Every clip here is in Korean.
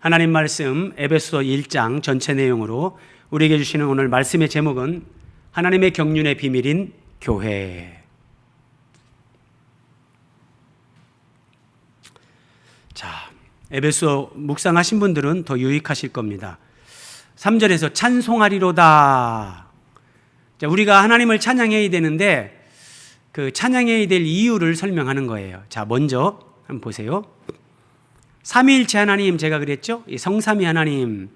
하나님 말씀 에베소 1장 전체 내용으로 우리에게 주시는 오늘 말씀의 제목은 하나님의 경륜의 비밀인 교회. 자, 에베소 묵상하신 분들은 더 유익하실 겁니다. 3절에서 찬송하리로다. 자, 우리가 하나님을 찬양해야 되는데 그 찬양해야 될 이유를 설명하는 거예요. 자, 먼저 한번 보세요. 삼위일체 하나님, 제가 그랬죠? 이 성삼위 하나님,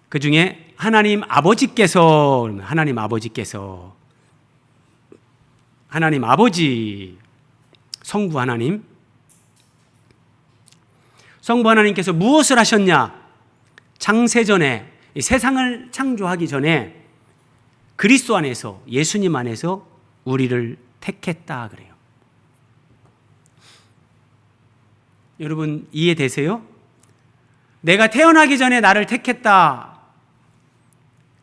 그 중에 하나님 아버지께서, 하나님 아버지, 성부 하나님께서 무엇을 하셨냐? 창세전에, 이 세상을 창조하기 전에 그리스도 안에서, 예수님 안에서 우리를 택했다 그래요. 여러분 이해되세요? 내가 태어나기 전에 나를 택했다.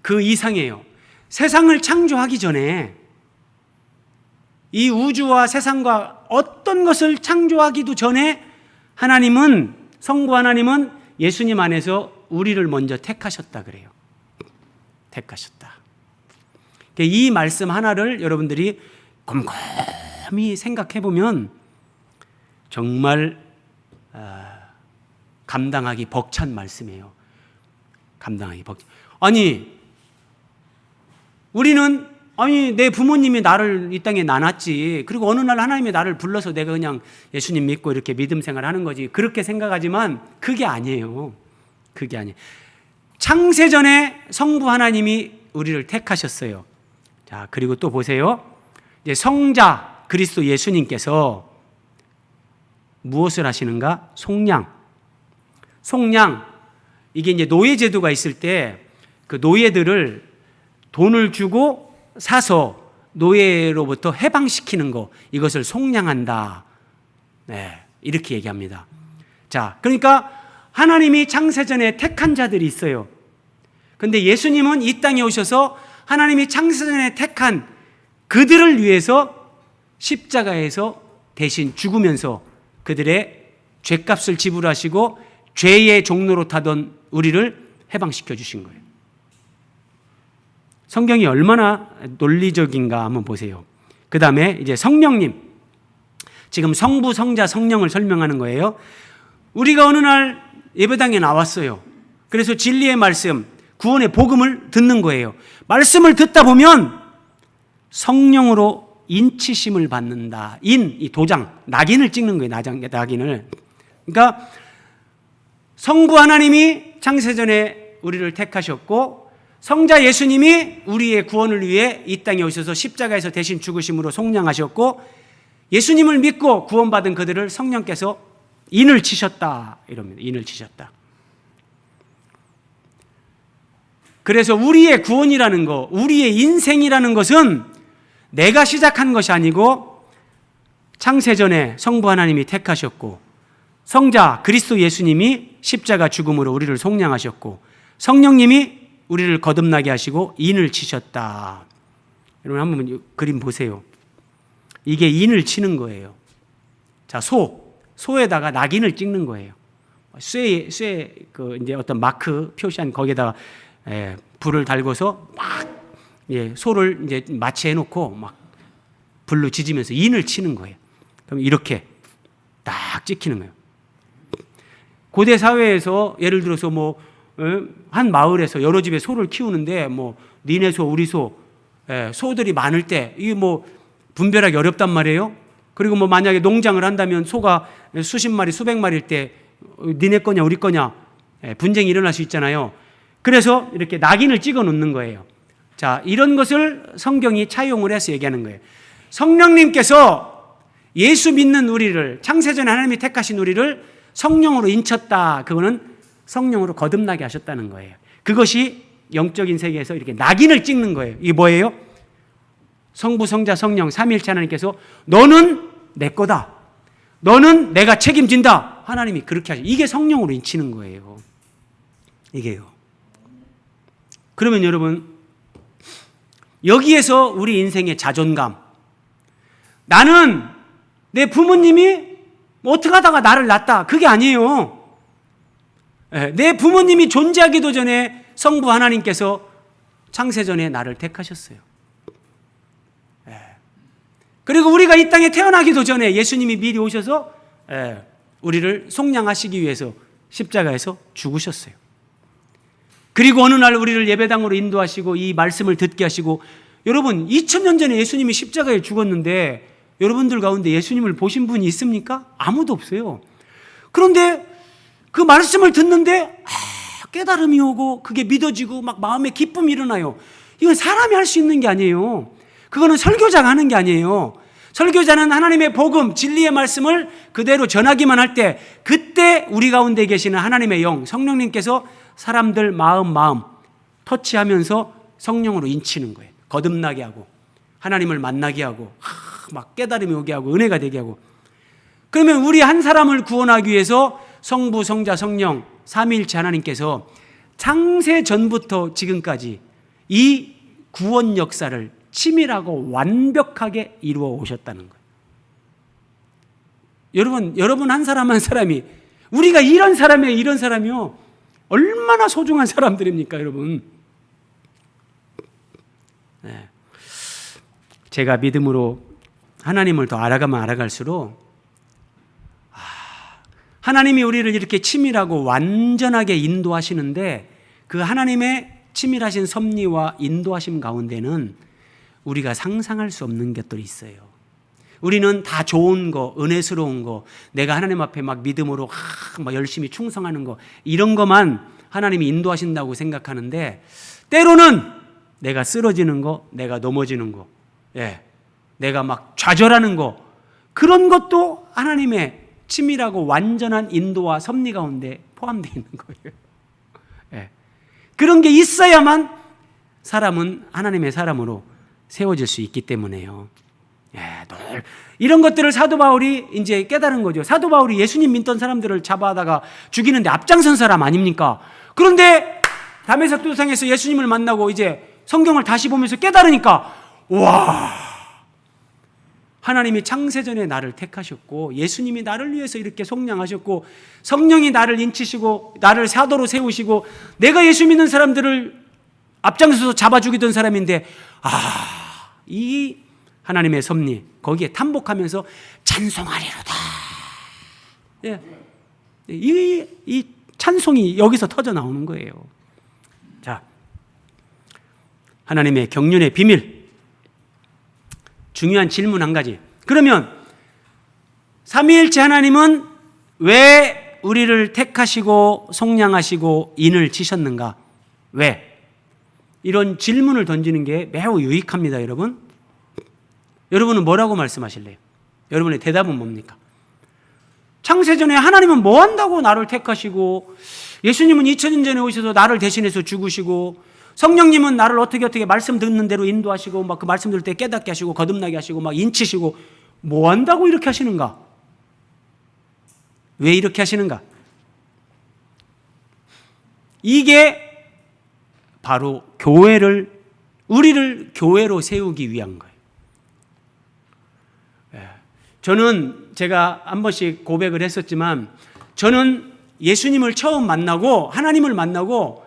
그 이상이에요. 세상을 창조하기 전에, 이 우주와 세상과 어떤 것을 창조하기도 전에 하나님은, 성부 하나님은 예수님 안에서 우리를 먼저 택하셨다 그래요. 택하셨다. 이 말씀 하나를 여러분들이 곰곰이 생각해 보면 정말 감당하기 벅찬 말씀이에요. 감당하기 벅찬. 우리는 내 부모님이 나를 이 땅에 낳았지. 그리고 어느 날 하나님이 나를 불러서 내가 그냥 예수님 믿고 이렇게 믿음 생활하는 거지. 그렇게 생각하지만 그게 아니에요. 그게 아니에요. 창세전에 성부 하나님이 우리를 택하셨어요. 자, 그리고 또 보세요. 이제 성자 그리스도 예수님께서 무엇을 하시는가? 속량. 이게 이제 노예제도가 있을 때 그 노예들을 돈을 주고 사서 노예로부터 해방시키는 거, 이것을 속량한다. 네, 이렇게 얘기합니다. 자, 그러니까 하나님이 창세전에 택한 자들이 있어요. 근데 예수님은 이 땅에 오셔서 하나님이 창세전에 택한 그들을 위해서 십자가에서 대신 죽으면서 그들의 죄값을 지불하시고 죄의 종로로 타던 우리를 해방시켜 주신 거예요. 성경이 얼마나 논리적인가 한번 보세요. 그 다음에 이제 성령님, 지금 성부, 성자, 성령을 설명하는 거예요. 우리가 어느 날 예배당에 나왔어요. 그래서 진리의 말씀, 구원의 복음을 듣는 거예요. 말씀을 듣다 보면 성령으로 인치심을 받는다. 이 도장, 낙인을 찍는 거예요. 낙인을. 그러니까 성부 하나님이 창세전에 우리를 택하셨고, 성자 예수님이 우리의 구원을 위해 이 땅에 오셔서 십자가에서 대신 죽으심으로 속량하셨고, 예수님을 믿고 구원받은 그들을 성령께서 인을 치셨다. 이럽니다. 인을 치셨다. 그래서 우리의 구원이라는 거, 우리의 인생이라는 것은 내가 시작한 것이 아니고 창세전에 성부 하나님이 택하셨고, 성자 그리스도 예수님이 십자가 죽음으로 우리를 속량하셨고, 성령님이 우리를 거듭나게 하시고 인을 치셨다. 여러분 한번 그림 보세요. 이게 인을 치는 거예요. 자, 소에다가 낙인을 찍는 거예요. 쇠 그 이제 어떤 마크 표시한 거기에다가 불을 달고서 막 소를 이제 마취해 놓고 막 불로 지지면서 인을 치는 거예요. 그럼 이렇게 딱 찍히는 거예요. 고대 사회에서 예를 들어서 한 마을에서 여러 집에 소를 키우는데 니네 소, 우리 소, 소들이 많을 때 이게 분별하기 어렵단 말이에요. 그리고 만약에 농장을 한다면 소가 수십 마리, 수백 마리일 때 니네 거냐, 우리 거냐 분쟁이 일어날 수 있잖아요. 그래서 이렇게 낙인을 찍어 놓는 거예요. 자, 이런 것을 성경이 차용을 해서 얘기하는 거예요. 성령님께서 예수 믿는 우리를, 창세전에 하나님이 택하신 우리를 성령으로 인쳤다. 그거는 성령으로 거듭나게 하셨다는 거예요. 그것이 영적인 세계에서 이렇게 낙인을 찍는 거예요. 이게 뭐예요? 성부, 성자, 성령, 삼위일체 하나님께서 너는 내 거다. 너는 내가 책임진다. 하나님이 그렇게 하셔. 이게 성령으로 인치는 거예요. 이게요. 그러면 여러분, 여기에서 우리 인생의 자존감, 나는 내 부모님이 어떻게 하다가 나를 낳았다, 그게 아니에요. 내 부모님이 존재하기도 전에 성부 하나님께서 창세전에 나를 택하셨어요. 그리고 우리가 이 땅에 태어나기도 전에 예수님이 미리 오셔서 우리를 속량하시기 위해서 십자가에서 죽으셨어요. 그리고 어느 날 우리를 예배당으로 인도하시고 이 말씀을 듣게 하시고, 여러분 2000년 전에 예수님이 십자가에 죽었는데 여러분들 가운데 예수님을 보신 분이 있습니까? 아무도 없어요. 그런데 그 말씀을 듣는데 깨달음이 오고 그게 믿어지고 막 마음에 기쁨이 일어나요. 이건 사람이 할 수 있는 게 아니에요. 그거는 설교자가 하는 게 아니에요. 설교자는 하나님의 복음, 진리의 말씀을 그대로 전하기만 할 때, 그때 우리 가운데 계시는 하나님의 영, 성령님께서 사람들 마음 터치하면서 성령으로 인치는 거예요. 거듭나게 하고 하나님을 만나게 하고 막 깨달음이 오게 하고 은혜가 되게 하고. 그러면 우리 한 사람을 구원하기 위해서 성부, 성자, 성령 삼위일체 하나님께서 창세 전부터 지금까지 이 구원 역사를 치밀하고 완벽하게 이루어 오셨다는 거예요. 여러분 한 사람 한 사람이, 우리가 이런 사람이요 얼마나 소중한 사람들입니까, 여러분? 네. 제가 믿음으로 하나님을 더 알아가면 알아갈수록 하나님이 우리를 이렇게 치밀하고 완전하게 인도하시는데, 그 하나님의 치밀하신 섭리와 인도하심 가운데는 우리가 상상할 수 없는 것들이 있어요. 우리는 다 좋은 거, 은혜스러운 거, 내가 하나님 앞에 막 믿음으로 막 열심히 충성하는 거, 이런 것만 하나님이 인도하신다고 생각하는데, 때로는 내가 쓰러지는 거, 내가 넘어지는 거, 내가 막 좌절하는 거, 그런 것도 하나님의 치밀하고 완전한 인도와 섭리 가운데 포함되어 있는 거예요. 그런 게 있어야만 사람은 하나님의 사람으로 세워질 수 있기 때문에요. 늘 이런 것들을 사도 바울이 이제 깨달은 거죠. 사도 바울이 예수님 믿던 사람들을 잡아다가 죽이는데 앞장선 사람 아닙니까? 그런데 다메섹 도상에서 예수님을 만나고 이제 성경을 다시 보면서 깨달으니까, 와, 하나님이 창세전에 나를 택하셨고 예수님이 나를 위해서 이렇게 속량하셨고 성령이 나를 인치시고 나를 사도로 세우시고 내가 예수 믿는 사람들을 앞장서서 잡아 죽이던 사람인데, 이 하나님의 섭리 거기에 탐복하면서 찬송하리로다. 이 찬송이 여기서 터져 나오는 거예요. 자, 하나님의 경륜의 비밀, 중요한 질문 한 가지. 그러면 삼위일체 하나님은 왜 우리를 택하시고 속량하시고 인을 치셨는가? 왜? 이런 질문을 던지는 게 매우 유익합니다, 여러분. 여러분은 뭐라고 말씀하실래요? 여러분의 대답은 뭡니까? 창세전에 하나님은 뭐 한다고 나를 택하시고, 예수님은 2000년 전에 오셔서 나를 대신해서 죽으시고, 성령님은 나를 어떻게 말씀 듣는 대로 인도하시고 막 그 말씀 들을 때 깨닫게 하시고 거듭나게 하시고 막 인치시고, 뭐 한다고 이렇게 하시는가? 왜 이렇게 하시는가? 이게 바로 우리를 교회로 세우기 위한 거예요. 저는 제가 한 번씩 고백을 했었지만, 저는 예수님을 처음 만나고 하나님을 만나고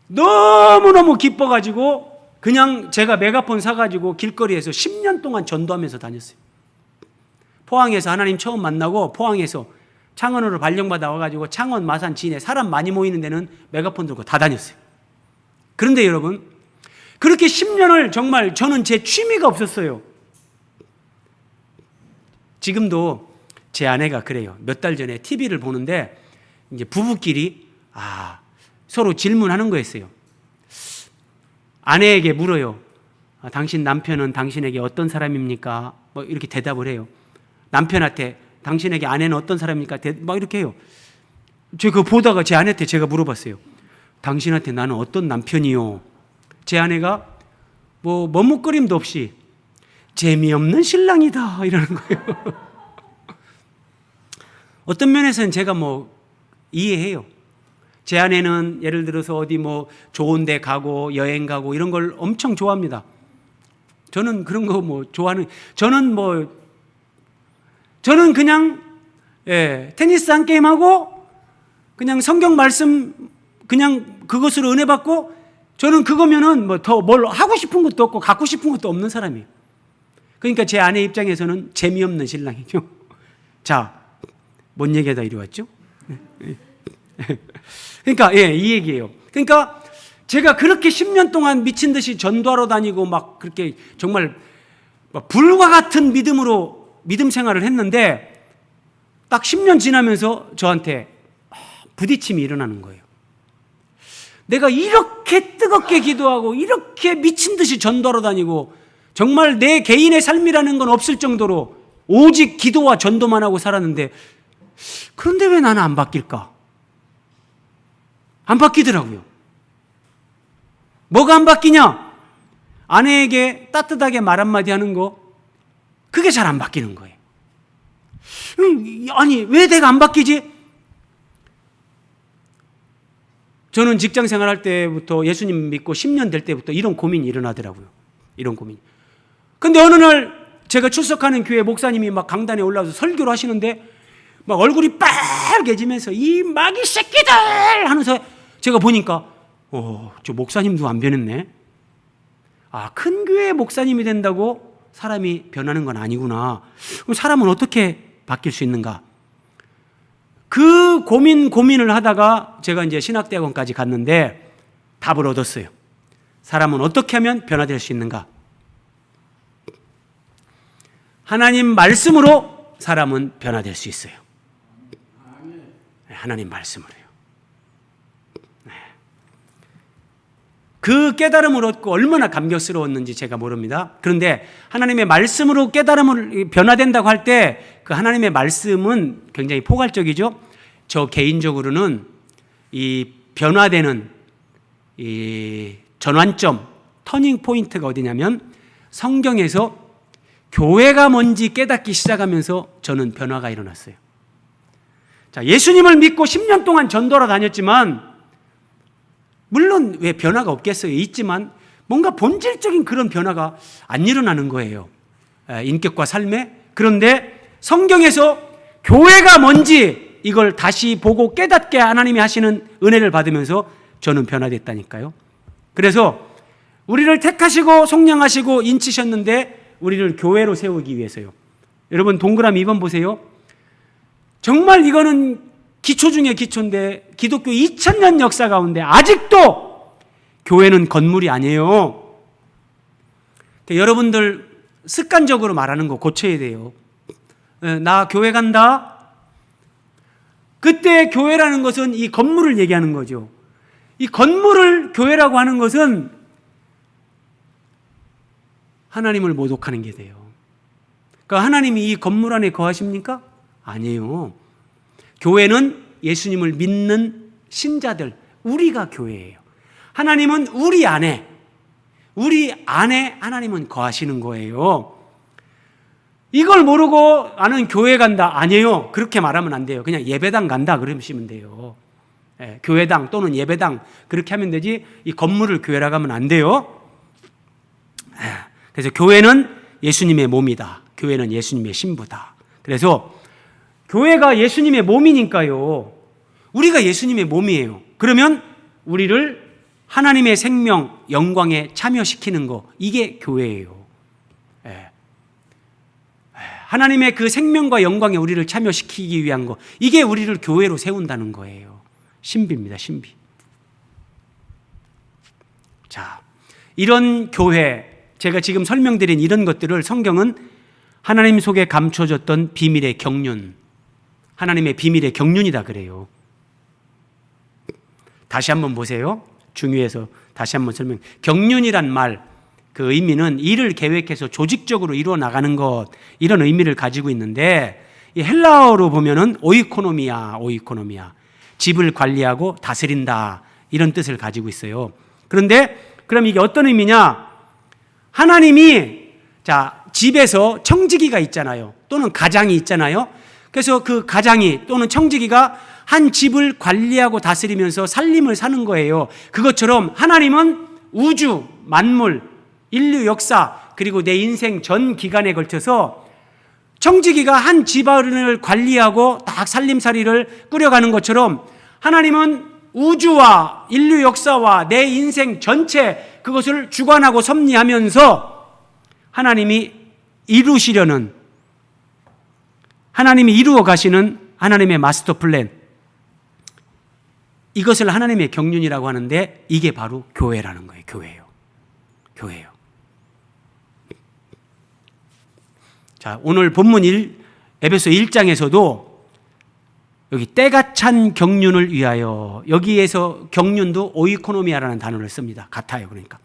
너무너무 기뻐가지고 그냥 제가 메가폰 사가지고 길거리에서 10년 동안 전도하면서 다녔어요. 포항에서 하나님 처음 만나고 포항에서 창원으로 발령받아 와가지고 창원, 마산, 진해 사람 많이 모이는 데는 메가폰 들고 다 다녔어요. 그런데 여러분, 그렇게 10년을 정말 저는 제 취미가 없었어요. 지금도 제 아내가 그래요. 몇 달 전에 TV를 보는데 이제 부부끼리 서로 질문하는 거였어요. 아내에게 물어요. 당신 남편은 당신에게 어떤 사람입니까? 뭐 이렇게 대답을 해요. 남편한테 당신에게 아내는 어떤 사람입니까? 막 이렇게 해요. 제가 보다가 제 아내한테 제가 물어봤어요. 당신한테 나는 어떤 남편이요? 제 아내가 뭐 머뭇거림도 없이 재미없는 신랑이다 이러는 거예요. 어떤 면에서는 제가 뭐 이해해요. 제 아내는 예를 들어서 어디 뭐 좋은 데 가고 여행 가고 이런 걸 엄청 좋아합니다. 저는 그런 거 뭐 좋아하는, 저는 그냥 테니스 한 게임 하고 그냥 성경 말씀 그냥 그것으로 은혜 받고 저는 그거면은 뭐 더 뭘 하고 싶은 것도 없고 갖고 싶은 것도 없는 사람이에요. 그러니까 제 아내 입장에서는 재미없는 신랑이죠. 자, 뭔 얘기하다 이리 왔죠? 그러니까 이 얘기예요. 그러니까 제가 그렇게 10년 동안 미친 듯이 전도하러 다니고 막 그렇게 정말 불과 같은 믿음으로 믿음 생활을 했는데 딱 10년 지나면서 저한테 부딪힘이 일어나는 거예요. 내가 이렇게 뜨겁게 기도하고 이렇게 미친 듯이 전도하러 다니고 정말 내 개인의 삶이라는 건 없을 정도로 오직 기도와 전도만 하고 살았는데 그런데 왜 나는 안 바뀔까? 안 바뀌더라고요. 뭐가 안 바뀌냐? 아내에게 따뜻하게 말 한마디 하는 거, 그게 잘 안 바뀌는 거예요. 아니, 왜 내가 안 바뀌지? 저는 직장 생활할 때부터 예수님 믿고 10년 될 때부터 이런 고민이 일어나더라고요. 이런 고민. 근데 어느 날 제가 출석하는 교회 목사님이 막 강단에 올라와서 설교를 하시는데 막 얼굴이 빨개지면서 이 마귀 새끼들 하면서 제가 보니까 저 목사님도 안 변했네. 큰 교회 목사님이 된다고 사람이 변하는 건 아니구나. 그럼 사람은 어떻게 바뀔 수 있는가? 그 고민을 하다가 제가 이제 신학대학원까지 갔는데 답을 얻었어요. 사람은 어떻게 하면 변화될 수 있는가? 하나님 말씀으로 사람은 변화될 수 있어요. 하나님 말씀으로요. 그 깨달음을 얻고 얼마나 감격스러웠는지 제가 모릅니다. 그런데 하나님의 말씀으로 깨달음을 변화된다고 할 때 그 하나님의 말씀은 굉장히 포괄적이죠. 저 개인적으로는 이 변화되는 이 전환점, 터닝 포인트가 어디냐면 성경에서 교회가 뭔지 깨닫기 시작하면서 저는 변화가 일어났어요. 자, 예수님을 믿고 10년 동안 전도하러 다녔지만 물론 왜 변화가 없겠어요? 있지만 뭔가 본질적인 그런 변화가 안 일어나는 거예요. 인격과 삶에. 그런데 성경에서 교회가 뭔지 이걸 다시 보고 깨닫게 하나님이 하시는 은혜를 받으면서 저는 변화됐다니까요. 그래서 우리를 택하시고 속량하시고 인치셨는데 우리를 교회로 세우기 위해서요. 여러분 동그라미 2번 보세요. 정말 이거는 기초 중에 기초인데 기독교 2000년 역사 가운데 아직도 교회는 건물이 아니에요. 그러니까 여러분들 습관적으로 말하는 거 고쳐야 돼요. 나 교회 간다. 그때 교회라는 것은 이 건물을 얘기하는 거죠. 이 건물을 교회라고 하는 것은 하나님을 모독하는 게 돼요. 그러니까 하나님이 이 건물 안에 거하십니까? 아니에요. 교회는 예수님을 믿는 신자들, 우리가 교회예요. 하나님은 우리 안에 하나님은 거하시는 거예요. 이걸 모르고 나는 교회 간다. 아니에요. 그렇게 말하면 안 돼요. 그냥 예배당 간다 그러시면 돼요. 교회당 또는 예배당 그렇게 하면 되지 이 건물을 교회라고 하면 안 돼요. 그래서 교회는 예수님의 몸이다. 교회는 예수님의 신부다. 그래서 교회가 예수님의 몸이니까요. 우리가 예수님의 몸이에요. 그러면 우리를 하나님의 생명, 영광에 참여시키는 거, 이게 교회예요. 하나님의 그 생명과 영광에 우리를 참여시키기 위한 거, 이게 우리를 교회로 세운다는 거예요. 신비입니다, 신비. 자, 이런 교회, 제가 지금 설명드린 이런 것들을 성경은 하나님 속에 감춰졌던 비밀의 경륜, 하나님의 비밀의 경륜이다 그래요. 다시 한번 보세요. 중요해서 다시 한번 설명. 경륜이란 말, 그 의미는 일을 계획해서 조직적으로 이루어 나가는 것, 이런 의미를 가지고 있는데 이 헬라어로 보면은 오이코노미아. 집을 관리하고 다스린다, 이런 뜻을 가지고 있어요. 그런데 그럼 이게 어떤 의미냐? 하나님이 집에서 청지기가 있잖아요. 또는 가장이 있잖아요. 그래서 그 가장이 또는 청지기가 한 집을 관리하고 다스리면서 살림을 사는 거예요. 그것처럼 하나님은 우주, 만물, 인류 역사, 그리고 내 인생 전 기간에 걸쳐서 청지기가 한 집안을 관리하고 딱 살림살이를 꾸려가는 것처럼 하나님은 우주와 인류 역사와 내 인생 전체 그것을 주관하고 섭리하면서 하나님이 이루시려는, 하나님이 이루어 가시는 하나님의 마스터 플랜, 이것을 하나님의 경륜이라고 하는데 이게 바로 교회라는 거예요. 교회예요. 자, 오늘 본문 에베소 1장에서도 여기 때가 찬 경륜을 위하여, 여기에서 경륜도 오이코노미아라는 단어를 씁니다. 같아요. 그러니까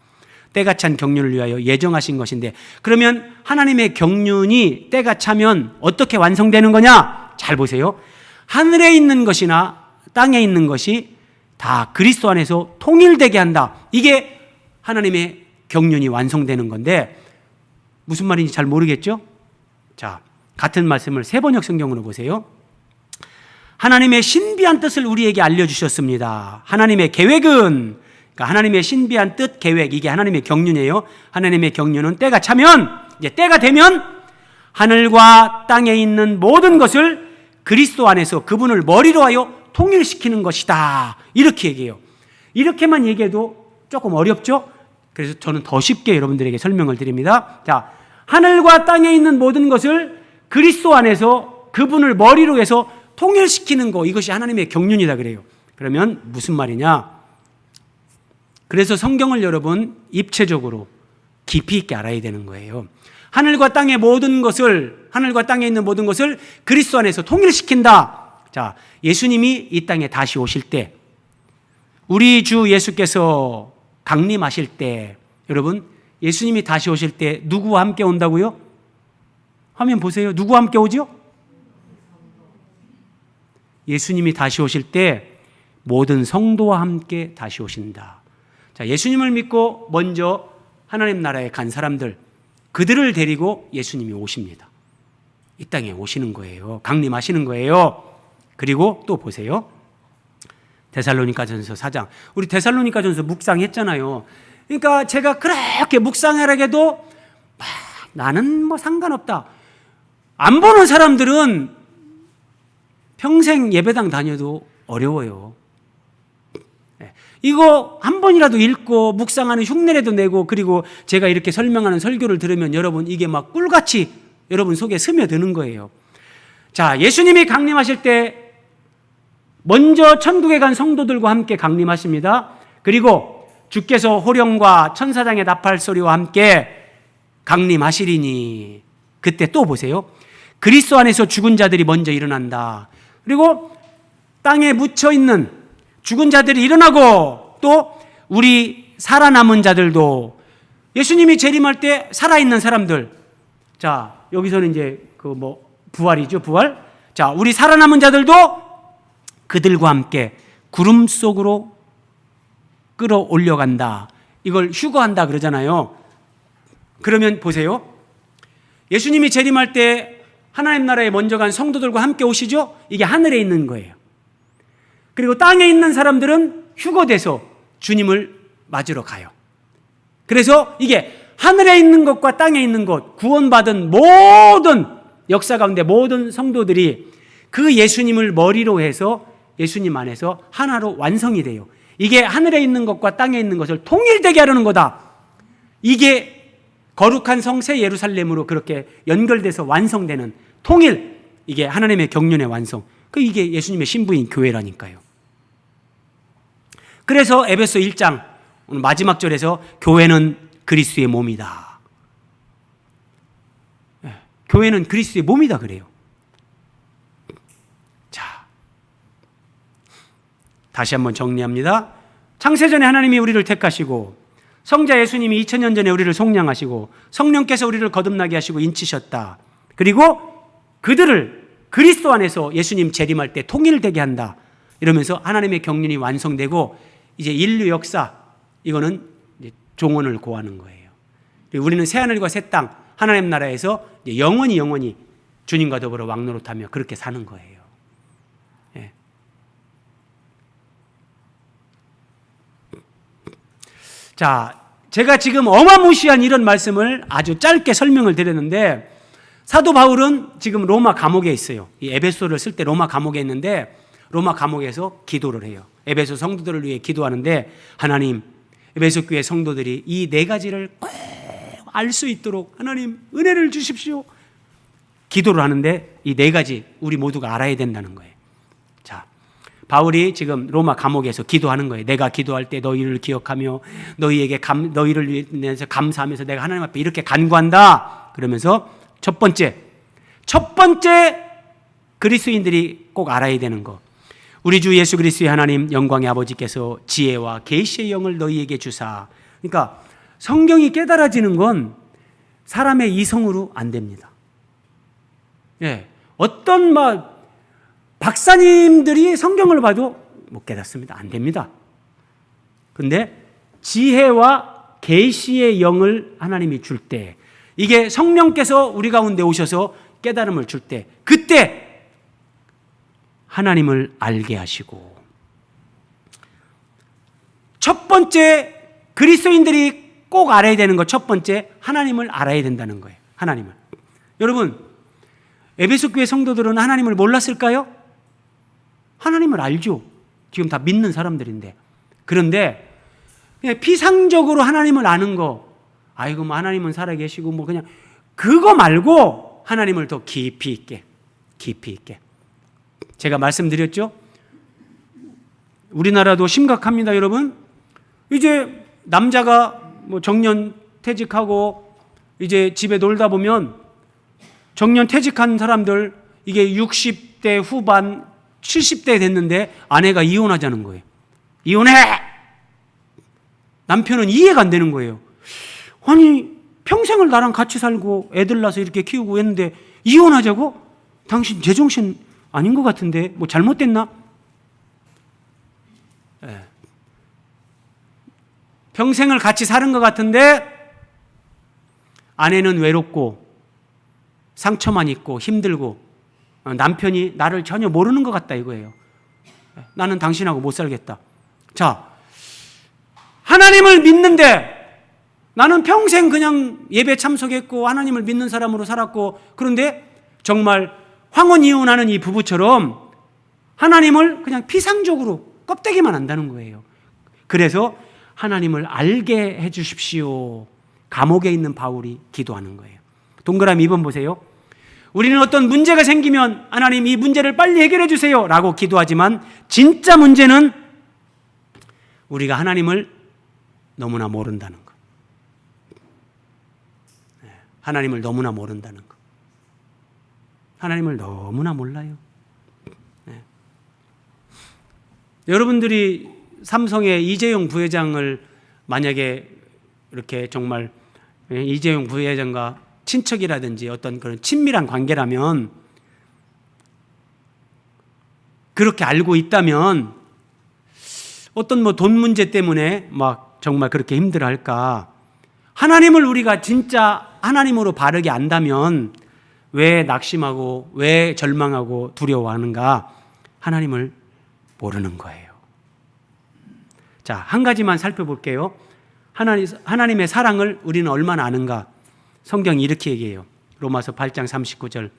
때가 찬 경륜을 위하여 예정하신 것인데, 그러면 하나님의 경륜이 때가 차면 어떻게 완성되는 거냐? 잘 보세요. 하늘에 있는 것이나 땅에 있는 것이 다 그리스도 안에서 통일되게 한다. 이게 하나님의 경륜이 완성되는 건데 무슨 말인지 잘 모르겠죠? 자, 같은 말씀을 세번역 성경으로 보세요. 하나님의 신비한 뜻을 우리에게 알려주셨습니다. 하나님의 계획은, 그러니까 하나님의 신비한 뜻, 계획, 이게 하나님의 경륜이에요. 하나님의 경륜은 때가 차면, 이제 때가 되면 하늘과 땅에 있는 모든 것을 그리스도 안에서 그분을 머리로 하여 통일시키는 것이다. 이렇게 얘기해요. 이렇게만 얘기해도 조금 어렵죠? 그래서 저는 더 쉽게 여러분들에게 설명을 드립니다. 자, 하늘과 땅에 있는 모든 것을 그리스도 안에서 그분을 머리로 해서 통일시키는 거, 이것이 하나님의 경륜이다 그래요. 그러면 무슨 말이냐? 그래서 성경을 여러분 입체적으로 깊이 있게 알아야 되는 거예요. 하늘과 땅의 모든 것을, 하늘과 땅에 있는 모든 것을 그리스도 안에서 통일시킨다. 자, 예수님이 이 땅에 다시 오실 때, 우리 주 예수께서 강림하실 때, 여러분 예수님이 다시 오실 때 누구와 함께 온다고요? 화면 보세요. 누구와 함께 오죠? 예수님이 다시 오실 때 모든 성도와 함께 다시 오신다. 자, 예수님을 믿고 먼저 하나님 나라에 간 사람들, 그들을 데리고 예수님이 오십니다. 이 땅에 오시는 거예요. 강림하시는 거예요. 그리고 또 보세요. 데살로니가전서 4장. 우리 데살로니가전서 묵상했잖아요. 그러니까 제가 그렇게 묵상하라고 해도 나는 뭐 상관없다. 안 보는 사람들은 평생 예배당 다녀도 어려워요. 이거 한 번이라도 읽고 묵상하는 흉내라도 내고, 그리고 제가 이렇게 설명하는 설교를 들으면 여러분 이게 막 꿀같이 여러분 속에 스며드는 거예요. 자, 예수님이 강림하실 때 먼저 천국에 간 성도들과 함께 강림하십니다. 그리고 주께서 호령과 천사장의 나팔 소리와 함께 강림하시리니, 그때 또 보세요. 그리스도 안에서 죽은 자들이 먼저 일어난다. 그리고 땅에 묻혀 있는 죽은 자들이 일어나고, 또 우리 살아남은 자들도, 예수님이 재림할 때 살아있는 사람들, 자, 여기서는 이제 부활이죠, 부활. 자, 우리 살아남은 자들도 그들과 함께 구름 속으로 끌어올려간다. 이걸 휴거한다 그러잖아요. 그러면 보세요. 예수님이 재림할 때 하나님 나라에 먼저 간 성도들과 함께 오시죠? 이게 하늘에 있는 거예요. 그리고 땅에 있는 사람들은 휴거돼서 주님을 맞으러 가요. 그래서 이게 하늘에 있는 것과 땅에 있는 것, 구원받은 모든 역사 가운데 모든 성도들이 그 예수님을 머리로 해서 예수님 안에서 하나로 완성이 돼요. 이게 하늘에 있는 것과 땅에 있는 것을 통일되게 하려는 거다. 이게 거룩한 성새 예루살렘으로 그렇게 연결돼서 완성되는 통일, 이게 하나님의 경륜의 완성. 이게 예수님의 신부인 교회라니까요. 그래서 에베소 1장 오늘 마지막 절에서 교회는 그리스도의 몸이다. 교회는 그리스도의 몸이다 그래요. 자, 다시 한번 정리합니다. 창세전에 하나님이 우리를 택하시고, 성자 예수님이 2000년 전에 우리를 속량하시고, 성령께서 우리를 거듭나게 하시고 인치셨다. 그리고 그들을 그리스도 안에서 예수님 재림할 때 통일되게 한다. 이러면서 하나님의 경륜이 완성되고, 이제 인류 역사, 이거는 이제 종언을 고하는 거예요. 우리는 새하늘과 새 땅, 하나님 나라에서 이제 영원히 주님과 더불어 왕노릇하며 그렇게 사는 거예요. 예. 자, 제가 지금 어마무시한 이런 말씀을 아주 짧게 설명을 드렸는데, 사도 바울은 지금 로마 감옥에 있어요. 이 에베소를 쓸 때 로마 감옥에 있는데, 로마 감옥에서 기도를 해요. 에베소 성도들을 위해 기도하는데 하나님, 에베소 교회 성도들이 이 네 가지를 꼭 알 수 있도록 하나님 은혜를 주십시오. 기도를 하는데 이 네 가지 우리 모두가 알아야 된다는 거예요. 자, 바울이 지금 로마 감옥에서 기도하는 거예요. 내가 기도할 때 너희를 기억하며 너희를 위해서 감사하면서 내가 하나님 앞에 이렇게 간구한다. 그러면서 첫 번째 그리스도인들이 꼭 알아야 되는 거. 우리 주 예수 그리스도의 하나님 영광의 아버지께서 지혜와 계시의 영을 너희에게 주사. 그러니까 성경이 깨달아지는 건 사람의 이성으로 안 됩니다. 예, 어떤 박사님들이 성경을 봐도 못 깨닫습니다. 안 됩니다. 근데 지혜와 계시의 영을 하나님이 줄 때, 이게 성령께서 우리 가운데 오셔서 깨달음을 줄 때, 그때 하나님을 알게 하시고, 첫 번째 그리스도인들이 꼭 알아야 되는 거, 첫 번째 하나님을 알아야 된다는 거예요. 하나님을. 여러분, 에베소 교회 성도들은 하나님을 몰랐을까요? 하나님을 알죠. 지금 다 믿는 사람들인데. 그런데 그냥 피상적으로 하나님을 아는 거, 아이고 뭐 하나님은 살아계시고 뭐 그냥 그거 말고 하나님을 더 깊이 있게 제가 말씀드렸죠? 우리나라도 심각합니다, 여러분. 이제 남자가 뭐 정년 퇴직하고 이제 집에 놀다 보면 정년 퇴직한 사람들 이게 60대 후반 70대 됐는데 아내가 이혼하자는 거예요. 이혼해! 남편은 이해가 안 되는 거예요. 아니 평생을 나랑 같이 살고 애들 낳아서 이렇게 키우고 했는데 이혼하자고? 당신 제정신 아닌 것 같은데 뭐 잘못됐나? 네. 평생을 같이 사는 것 같은데 아내는 외롭고 상처만 있고 힘들고 남편이 나를 전혀 모르는 것 같다 이거예요. 나는 당신하고 못 살겠다. 자, 하나님을 믿는데 나는 평생 그냥 예배 참석했고 하나님을 믿는 사람으로 살았고, 그런데 정말 황혼 이혼하는 이 부부처럼 하나님을 그냥 피상적으로 껍데기만 안다는 거예요. 그래서 하나님을 알게 해 주십시오. 감옥에 있는 바울이 기도하는 거예요. 동그라미 2번 보세요. 우리는 어떤 문제가 생기면 하나님 이 문제를 빨리 해결해 주세요 라고 기도하지만 진짜 문제는 우리가 하나님을 너무나 모른다는 거. 하나님을 너무나 모른다는 거. 하나님을 너무나 몰라요. 네. 여러분들이 삼성의 이재용 부회장을 만약에 이렇게 정말 이재용 부회장과 친척이라든지 어떤 그런 친밀한 관계라면, 그렇게 알고 있다면 어떤 뭐 돈 문제 때문에 막 정말 그렇게 힘들어할까? 하나님을 우리가 진짜 하나님으로 바르게 안다면 왜 낙심하고 왜 절망하고 두려워하는가? 하나님을 모르는 거예요. 자, 한 가지만 살펴볼게요. 하나님의 사랑을 우리는 얼마나 아는가? 성경이 이렇게 얘기해요. 로마서 8장 39절.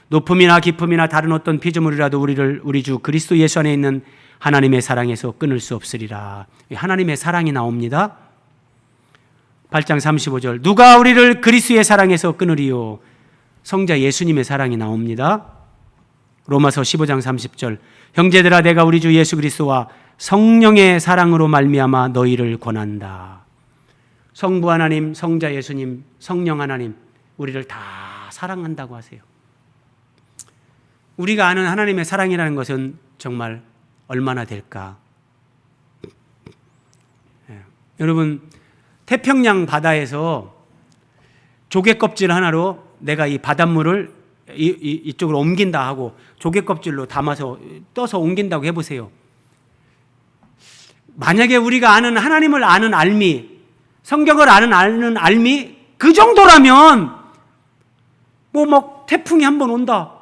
높음이나 깊음이나 다른 어떤 피조물이라도 우리를 우리 주 그리스도 예수 안에 있는 하나님의 사랑에서 끊을 수 없으리라. 하나님의 사랑이 나옵니다. 8장 35절. 누가 우리를 그리스도의 사랑에서 끊으리요? 성자 예수님의 사랑이 나옵니다. 로마서 15장 30절. 형제들아, 내가 우리 주 예수 그리스도와 성령의 사랑으로 말미암아 너희를 권한다. 성부 하나님, 성자 예수님, 성령 하나님, 우리를 다 사랑한다고 하세요. 우리가 아는 하나님의 사랑이라는 것은 정말 얼마나 될까? 여러분, 태평양 바다에서 조개 껍질 하나로 내가 이 바닷물을 이쪽으로 옮긴다 하고 조개 껍질로 담아서 떠서 옮긴다고 해보세요. 만약에 우리가 아는 하나님을 아는 알미, 성경을 아는 알미 그 정도라면 뭐 막 태풍이 한번 온다.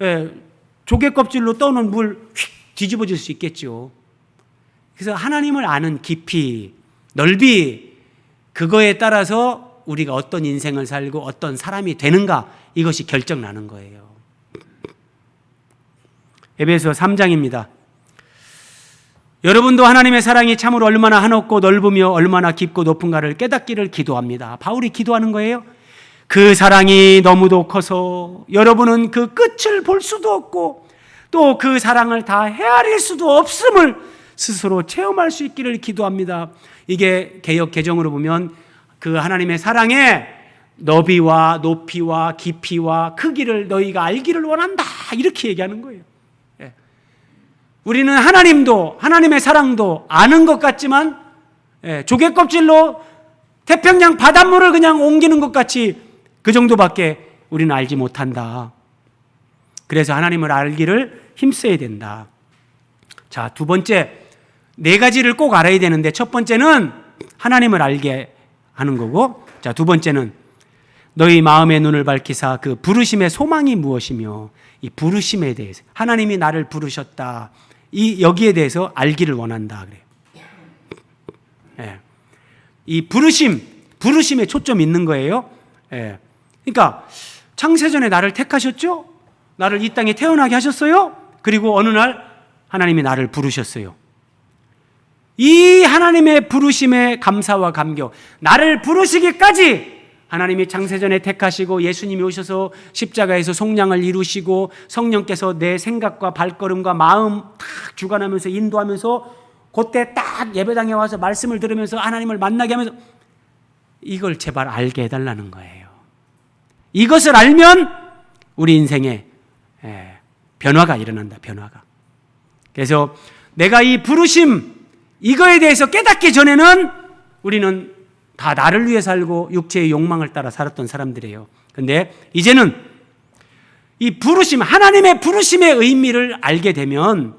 예, 조개 껍질로 떠놓은 물 휙 뒤집어질 수 있겠죠. 그래서 하나님을 아는 깊이, 넓이, 그거에 따라서 우리가 어떤 인생을 살고 어떤 사람이 되는가, 이것이 결정나는 거예요. 에베소 3장입니다. 여러분도 하나님의 사랑이 참으로 얼마나 한없고 넓으며 얼마나 깊고 높은가를 깨닫기를 기도합니다. 바울이 기도하는 거예요. 그 사랑이 너무도 커서 여러분은 그 끝을 볼 수도 없고 또 그 사랑을 다 헤아릴 수도 없음을 스스로 체험할 수 있기를 기도합니다. 이게 개역 개정으로 보면 그 하나님의 사랑의 너비와 높이와 깊이와 크기를 너희가 알기를 원한다, 이렇게 얘기하는 거예요. 우리는 하나님도 하나님의 사랑도 아는 것 같지만 조개껍질로 태평양 바닷물을 그냥 옮기는 것 같이 그 정도밖에 우리는 알지 못한다. 그래서 하나님을 알기를 힘써야 된다. 자, 두 번째, 네 가지를 꼭 알아야 되는데 첫 번째는 하나님을 알게 하는 거고, 자, 두 번째는 너희 마음의 눈을 밝히사 그 부르심의 소망이 무엇이며, 이 부르심에 대해서 하나님이 나를 부르셨다, 여기에 대해서 알기를 원한다 그래요. 이 부르심에 초점이 있는 거예요. 그러니까 창세전에 나를 택하셨죠? 나를 이 땅에 태어나게 하셨어요? 그리고 어느 날 하나님이 나를 부르셨어요. 이 하나님의 부르심에 감사와 감격, 나를 부르시기까지 하나님이 창세전에 택하시고 예수님이 오셔서 십자가에서 속량을 이루시고 성령께서 내 생각과 발걸음과 마음 딱 주관하면서 인도하면서 그때 딱 예배당에 와서 말씀을 들으면서 하나님을 만나게 하면서 이걸 제발 알게 해달라는 거예요. 이것을 알면 우리 인생에 변화가 일어난다, 변화가. 그래서 내가 이 부르심, 이거에 대해서 깨닫기 전에는 우리는 다 나를 위해 살고 육체의 욕망을 따라 살았던 사람들이에요. 그런데 이제는 이 부르심, 하나님의 부르심의 의미를 알게 되면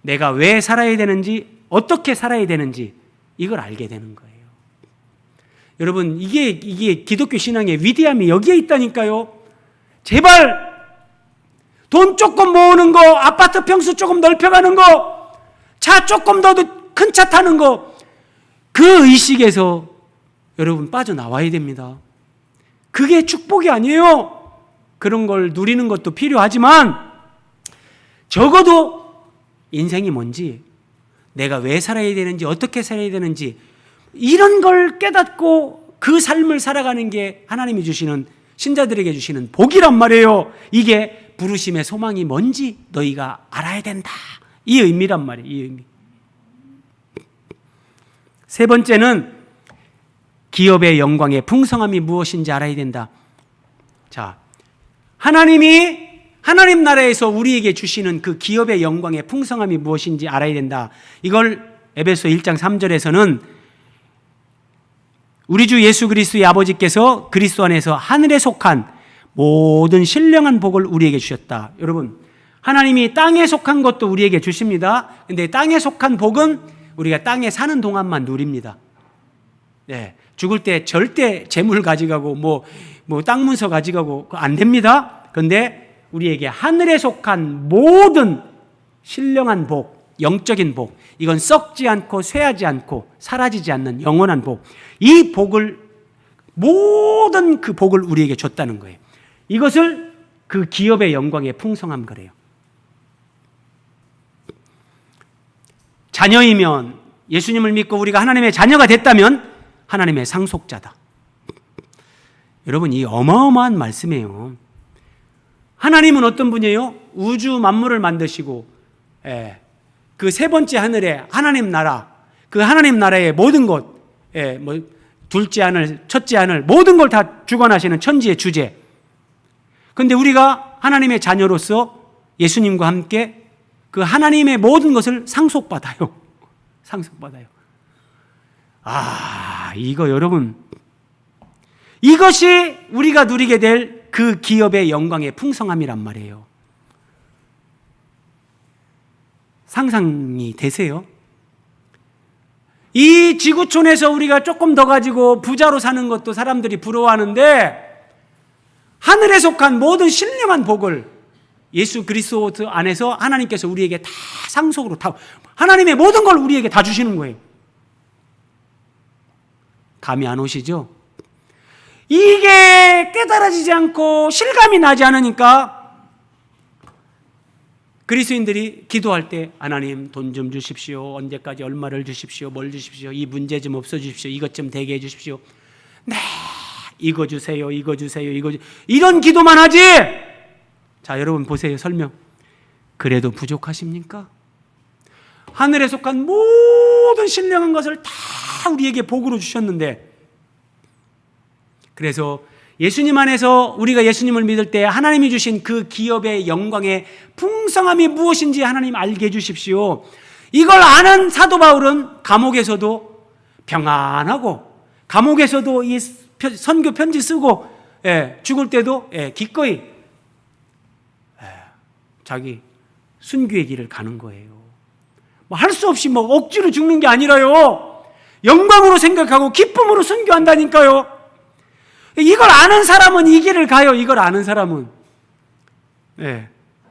내가 왜 살아야 되는지, 어떻게 살아야 되는지 이걸 알게 되는 거예요. 여러분, 이게 기독교 신앙의 위대함이 여기에 있다니까요. 제발 돈 조금 모으는 거, 아파트 평수 조금 넓혀가는 거, 차 조금 더 큰 차 타는 거, 그 의식에서 여러분 빠져나와야 됩니다. 그게 축복이 아니에요. 그런 걸 누리는 것도 필요하지만 적어도 인생이 뭔지, 내가 왜 살아야 되는지, 어떻게 살아야 되는지 이런 걸 깨닫고 그 삶을 살아가는 게 하나님이 주시는, 신자들에게 주시는 복이란 말이에요. 이게 부르심의 소망이 뭔지 너희가 알아야 된다, 이 의미란 말이에요. 이 의미. 세 번째는 기업의 영광의 풍성함이 무엇인지 알아야 된다. 자, 하나님 나라에서 우리에게 주시는 그 기업의 영광의 풍성함이 무엇인지 알아야 된다. 이걸 에베소 1장 3절에서는 우리 주 예수 그리스도의 아버지께서 그리스도 안에서 하늘에 속한 모든 신령한 복을 우리에게 주셨다. 여러분, 하나님이 땅에 속한 것도 우리에게 주십니다. 근데 땅에 속한 복은 우리가 땅에 사는 동안만 누립니다. 네, 죽을 때 절대 재물 가져가고 땅 문서 가져가고 안 됩니다. 그런데 우리에게 하늘에 속한 모든 신령한 복, 영적인 복, 이건 썩지 않고 쇠하지 않고 사라지지 않는 영원한 복, 이 복을, 모든 그 복을 우리에게 줬다는 거예요. 이것을 그 기업의 영광의 풍성함 그래요. 자녀이면, 예수님을 믿고 우리가 하나님의 자녀가 됐다면 하나님의 상속자다. 여러분, 이 어마어마한 말씀이에요. 하나님은 어떤 분이에요? 우주 만물을 만드시고 그 세 번째 하늘에 하나님 나라, 그 하나님 나라의 모든 것, 둘째 하늘, 첫째 하늘, 모든 걸 다 주관하시는 천지의 주제. 그런데 우리가 하나님의 자녀로서 예수님과 함께 그 하나님의 모든 것을 상속받아요. 상속받아요. 이거 여러분, 이것이 우리가 누리게 될 그 기업의 영광의 풍성함이란 말이에요. 상상이 되세요? 이 지구촌에서 우리가 조금 더 가지고 부자로 사는 것도 사람들이 부러워하는데, 하늘에 속한 모든 신령한 복을 예수 그리스도 안에서 하나님께서 우리에게 다 상속으로, 다 하나님의 모든 걸 우리에게 다 주시는 거예요. 감이 안 오시죠? 이게 깨달아지지 않고 실감이 나지 않으니까 그리스도인들이 기도할 때 하나님 돈 좀 주십시오. 언제까지 얼마를 주십시오. 뭘 주십시오. 이 문제 좀 없어주십시오. 이것 좀 되게 해주십시오. 네, 이거 주세요. 이거 주세요. 이런 기도만 하지. 자, 여러분 보세요. 설명. 그래도 부족하십니까? 하늘에 속한 모든 신령한 것을 다 우리에게 복으로 주셨는데, 그래서 예수님 안에서 우리가 예수님을 믿을 때 하나님이 주신 그 기업의 영광의 풍성함이 무엇인지 하나님 알게 해주십시오. 이걸 아는 사도 바울은 감옥에서도 평안하고, 감옥에서도 이 선교 편지 쓰고, 죽을 때도 기꺼이 자기 순교의 길을 가는 거예요. 뭐 할 수 없이 뭐 억지로 죽는 게 아니라요, 영광으로 생각하고 기쁨으로 순교한다니까요. 이걸 아는 사람은 이 길을 가요. 이걸 아는 사람은.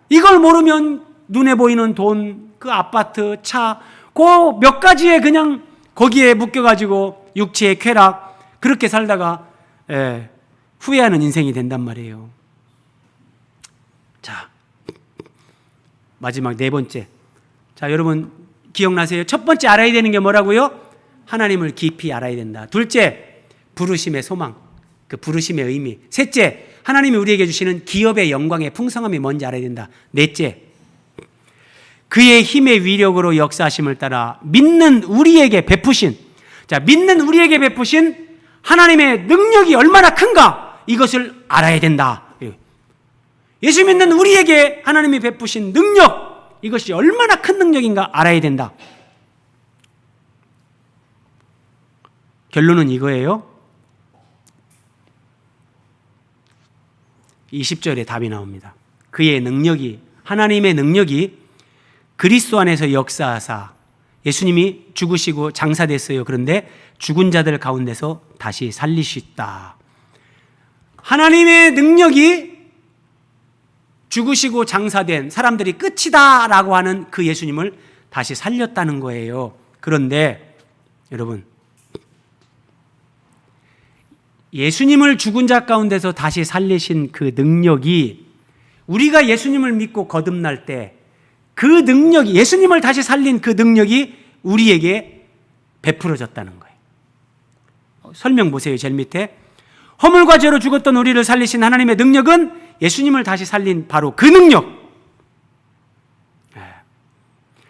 이걸 모르면 눈에 보이는 돈, 그 아파트, 차, 그 몇 가지에 그냥 거기에 묶여가지고 육체의 쾌락, 그렇게 살다가 후회하는 인생이 된단 말이에요. 자, 마지막 네 번째. 자, 여러분 기억나세요? 첫 번째 알아야 되는 게 뭐라고요? 하나님을 깊이 알아야 된다. 둘째, 부르심의 소망, 그 부르심의 의미. 셋째, 하나님이 우리에게 주시는 기업의 영광의 풍성함이 뭔지 알아야 된다. 넷째, 그의 힘의 위력으로 역사하심을 따라 믿는 우리에게 베푸신, 자, 믿는 우리에게 베푸신 하나님의 능력이 얼마나 큰가, 이것을 알아야 된다. 예수 믿는 우리에게 하나님이 베푸신 능력, 이것이 얼마나 큰 능력인가 알아야 된다. 결론은 이거예요. 20절에 답이 나옵니다. 그의 능력이, 하나님의 능력이 그리스도 안에서 역사하사, 예수님이 죽으시고 장사됐어요. 그런데 죽은 자들 가운데서 다시 살리셨다. 하나님의 능력이 죽으시고 장사된 사람들이 끝이다 라고 하는 그 예수님을 다시 살렸다는 거예요. 그런데 여러분, 예수님을 죽은 자 가운데서 다시 살리신 그 능력이, 우리가 예수님을 믿고 거듭날 때 그 능력이, 예수님을 다시 살린 그 능력이 우리에게 베풀어졌다는 거예요. 설명 보세요. 제일 밑에. 허물과 죄로 죽었던 우리를 살리신 하나님의 능력은 예수님을 다시 살린 바로 그 능력.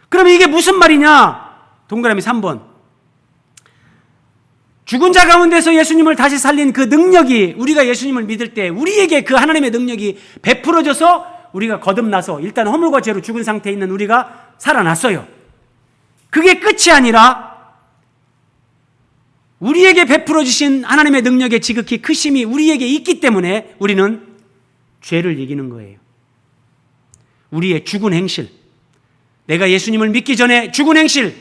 그럼 이게 무슨 말이냐? 동그라미 3번. 죽은 자 가운데서 예수님을 다시 살린 그 능력이, 우리가 예수님을 믿을 때 우리에게 그 하나님의 능력이 베풀어져서 우리가 거듭나서 일단 허물과 죄로 죽은 상태에 있는 우리가 살아났어요. 그게 끝이 아니라 우리에게 베풀어 주신 하나님의 능력의 지극히 크심이 우리에게 있기 때문에 우리는 죄를 이기는 거예요. 우리의 죽은 행실, 내가 예수님을 믿기 전에 죽은 행실,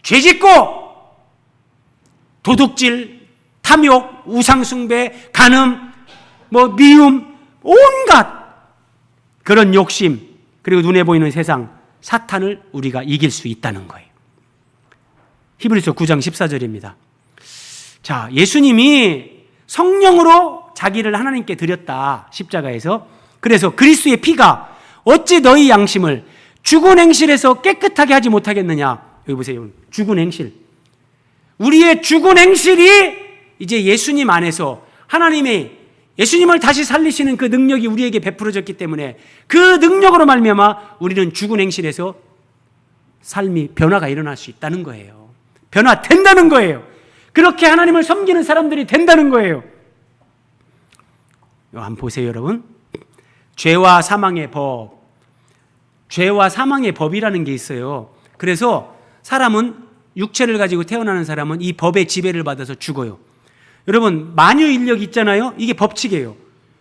죄짓고 도둑질, 탐욕, 우상숭배, 간음, 미움, 온갖 그런 욕심, 그리고 눈에 보이는 세상, 사탄을 우리가 이길 수 있다는 거예요. 히브리서 9장 14절입니다. 자, 예수님이 성령으로 자기를 하나님께 드렸다, 십자가에서. 그래서 그리스도의 피가 어찌 너희 양심을 죽은 행실에서 깨끗하게 하지 못하겠느냐. 여기 보세요. 죽은 행실. 우리의 죽은 행실이 이제 예수님 안에서 하나님의, 예수님을 다시 살리시는 그 능력이 우리에게 베풀어졌기 때문에 그 능력으로 말미암아 우리는 죽은 행실에서 삶이 변화가 일어날 수 있다는 거예요. 변화된다는 거예요. 그렇게 하나님을 섬기는 사람들이 된다는 거예요. 한번 보세요, 여러분. 죄와 사망의 법, 죄와 사망의 법이라는 게 있어요. 그래서 사람은, 육체를 가지고 태어나는 사람은 이 법의 지배를 받아서 죽어요. 여러분, 만유인력 있잖아요. 이게 법칙이에요.